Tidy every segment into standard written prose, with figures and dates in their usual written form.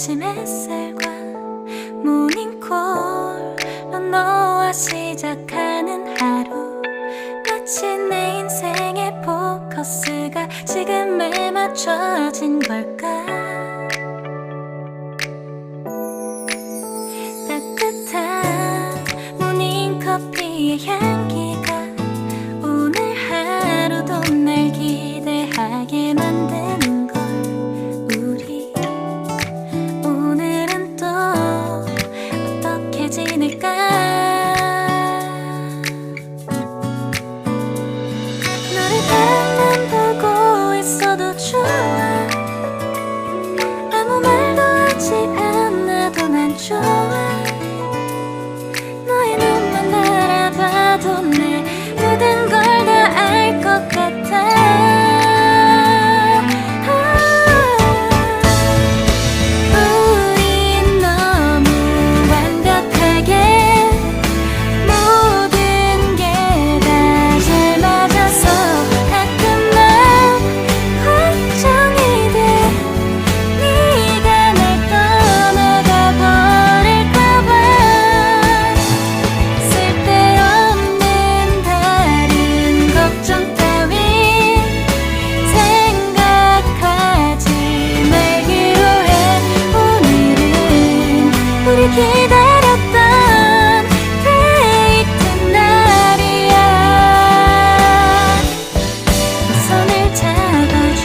아침 햇살과 모닝콜로 너와 시작하는 하루, 마치 내 인생의 포커스가 지금에 맞춰진 걸까. 따뜻한 모닝커피의 향기가 오늘 하루도 날 기대하게 만드는 걸. 우리 오늘은 또 어떻게 지낼까. 너를 바라만 보고 있어도 좋아. 아무 말도 하지 않아도 난 좋아. 너의 눈만 바라봐도 내 모든 걸 다 알 것 같아. 우린 너무 완벽하게 모든 게 다 잘 맞아서 가끔 난 걱정이 돼. 네가 날 떠나가 버릴까봐. 쓸데없는 다른 걱정 따윈 생각하지 말기로 해. 오늘은 우리 기다렸던 데이트 날이야. 손을 잡아줘.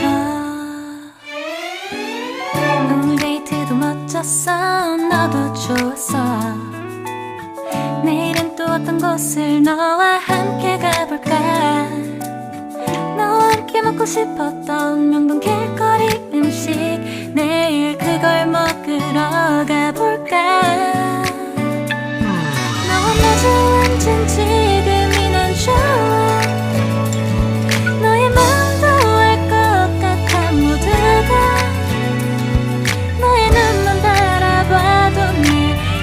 오늘 데이트도 멋졌어. 너도 좋았어. 내일은 또 어떤 곳을 너와 함께 가볼까. 너와 함께 먹고 싶었던 명동 길거리 음식, 내일 그걸 먹으러 가볼까. 너와 마주 앉은 지금이 난 좋아. 너의 마음도 알 것 같아. 모두 다 너의 눈만 바라봐도 내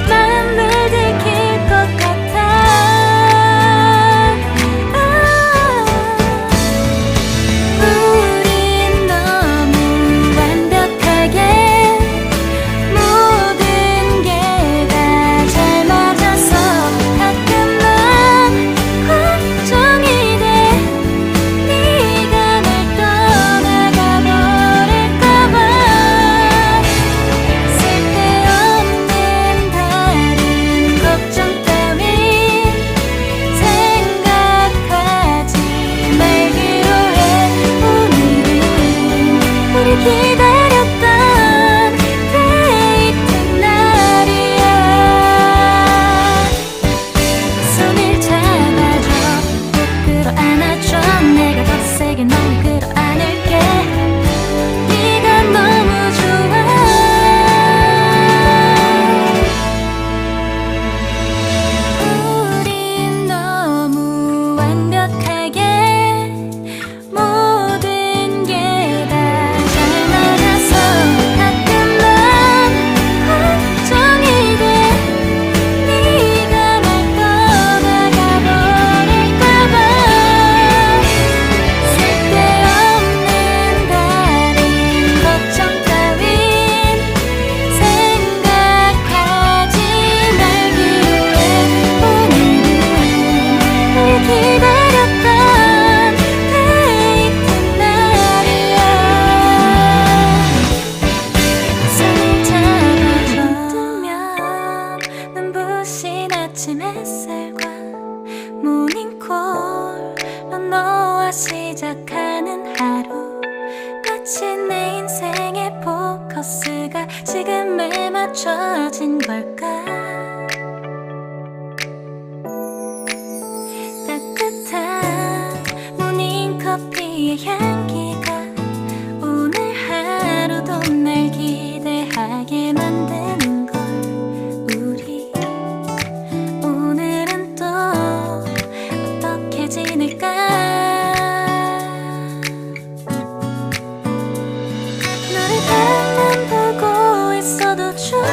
마음을 들킬 것 같아. 우린 너무 완벽하게 모든 게 다 잘 맞아서 가끔 난 걱정이 돼. 네가 날 떠나가 버릴까봐. 쓸데없는 다른 걱정 따윈 생각하지 말기로 해. 오늘은 우리 기다렸던 데이트 날이야. 손을 잡아줘. 꼭 끌어안아줘. 내가 더 세게 널 끌어안을게. 네가 너무 좋아. 우린 너무 완벽하게 모든 게 다 잘 맞아서 가끔 난 걱정이 돼. 네가 날 떠나가 버릴까봐. 쓸데없는 다른 걱정 따윈 생각하지 말기로 해. 오늘은 우리 기다렸던 데이트 날이야. 손을 잡아줘. 뜨면 눈부신 아침 햇살과 모닝콜로 너와 시작하는 하루, 마치 내 인생의 포커스가 지금에 맞춰진 걸까. 따뜻한 모닝커피의 향기가 오늘 하루도 날 기대하게 만드는 걸. 우리 오늘은 또 어떻게 지낼까. 너를 바라만 보고 있어도 좋아.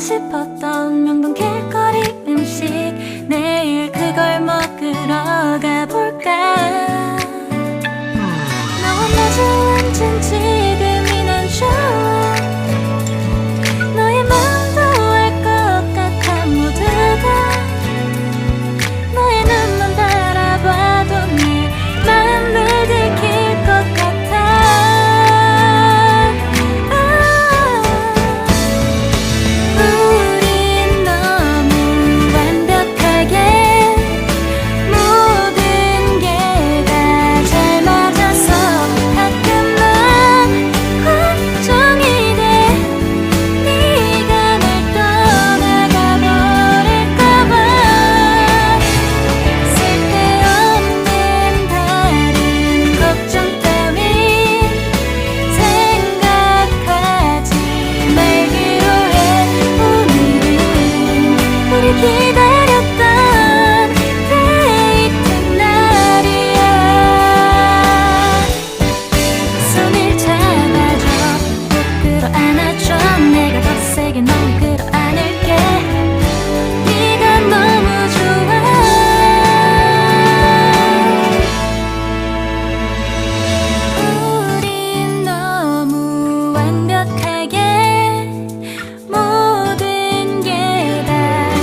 싶었던 명동 길거리 음식 내일 그걸 먹으러 가볼까. 너와 마주 앉은 지금이 난 좋아. 너의 마음도 알 것 같아. 모두 다 너의 눈만 바라봐도 내 마음을 들킬 것 같아. 우린 너무 완벽하게 모든 게 다 잘 맞아서 가끔만 걱정이 돼. 네가 날 떠나가 버릴까봐. 쓸데없는 다른 걱정 따윈 생각하지 말기로 해. 오늘은 우리 기다렸던 데이트 날이야. 손을 잡아줘, 꼭 끌어안아줘. 내가 더 세게 널 끌어안을게. 네가 너무 좋아. 우린 너무 완벽하게 모든 게 다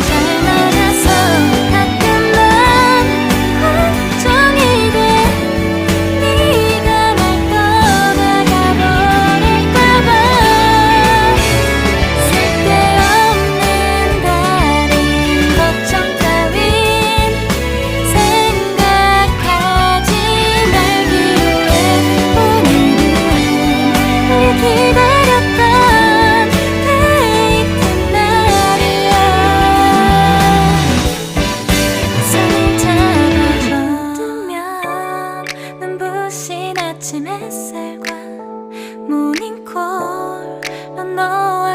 잘 맞아서 가끔만 걱정이 돼. 네가 날 떠나가 버릴까봐. 쓸데없는 다른 걱정 따윈 생각하지 말기로 해. 오늘은 우리 기다렸던 데이트 날이야. 손을 잡아줘. 뜨면 눈부신 아침 햇살과 모닝콜로 너와